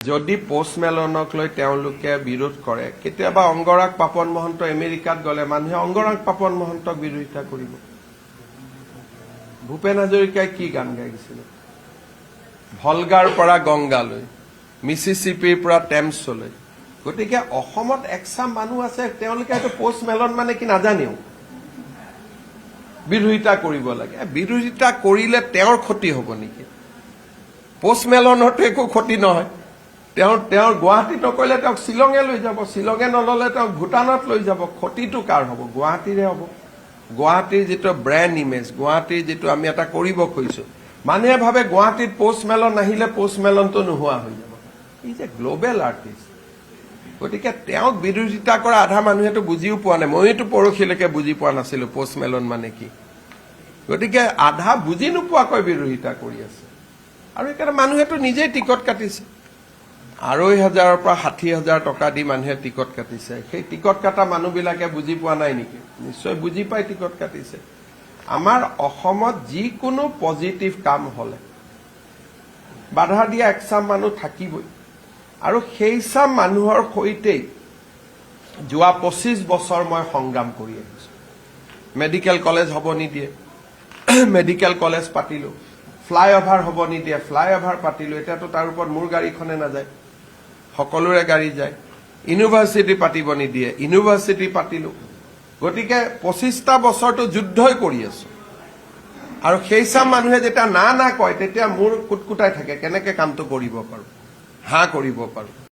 যদি পোষ্টমেলনক লৈ তেওঁলোকে বিৰোধ কৰে, কেতিয়াবা অংগৰাগ পাপন মহন্ত আমেৰিকাত গলে মানুহে অংগৰাগ পাপন মহন্তক বিৰোধিতা কৰিব। ভূপেন হাজৰিকাই কি গান গাইছিলে? ভলগাৰ পৰা গংগালৈ, মিছিছিপিৰ পৰা টেমছলৈ। গতিকে অসমত একচাম মানুহ আছে, তেওঁলোকে হয়তো পোষ্টমেলন মানে কি নাজানেও, বিৰোধিতা কৰিব লাগে। বিৰোধিতা কৰিলে তেওঁৰ ক্ষতি হ'ব নেকি? পোষ্টমেলনৰতো একো ক্ষতি নহয়। তেওঁৰ গুৱাহাটী নকৰিলে তেওঁক শ্বিলঙে লৈ যাব, শ্বিলঙে নললে তেওঁক ভূটানত লৈ যাব। ক্ষতিটো কাৰ হ'ব? গুৱাহাটীৰে হ'ব। গুৱাহাটীৰ যিটো ব্ৰেণ্ড ইমেজ, গুৱাহাটীৰ যিটো আমি এটা কৰিব খুজিছো, মানুহে ভাবে গুৱাহাটীত পোষ্টমেলন আহিলে পোষ্টমেলনটো নোহোৱা হৈ যাব। ই যে গ্লবেল আৰ্টিষ্ট, গতিকে তেওঁক বিৰোধিতা কৰা আধা মানুহেতো বুজিও পোৱা নাই। মইতো পৰহিলৈকে বুজি পোৱা নাছিলো পোষ্টমেলন মানে কি। গতিকে আধা বুজি নোপোৱাকৈ বিৰোধিতা কৰি আছে। আৰু সেইকাৰণে মানুহেতো নিজেই টিকট কাটিছে। 2,500 পৰা 60,000 টকা দি মানুহে টিকট কাটিছে। সেই টিকট কটা মানুহবিলাকে বুজি পোৱা নাই নেকি? নিশ্চয় বুজি পাই টিকট কাটিছে। আমাৰ অসমত যিকোনো পজিটিভ কাম হলে বাধা দিয়া একচাম মানুহ থাকিবই। আৰু সেই চাম মানুহৰ সৈতেই যোৱা 25 বছৰ মই সংগ্ৰাম কৰি আহিছো। মেডিকেল কলেজ হ'ব নিদিয়ে, মেডিকেল কলেজ পাতিলো। ফ্লাইঅভাৰ হ'ব নিদিয়ে, ফ্লাইঅভাৰ পাতিলো। এতিয়াতো তাৰ ওপৰত মোৰ গাড়ীখনে নাযায়, সকলোৰে গাড়ী যায়। ইউনিভাৰ্চিটি পাতিব নিদিয়ে, ইউনিভাৰ্চিটি পাতিলো। গতিকে 25টা বছৰটো যুদ্ধই কৰি আছো। আৰু সেই চাম মানুহে যেতিয়া না না কয়, তেতিয়া মোৰ কুটকুটাই থাকে, কেনেকে কামটো কৰিব পাৰো, কৰিব পাৰো।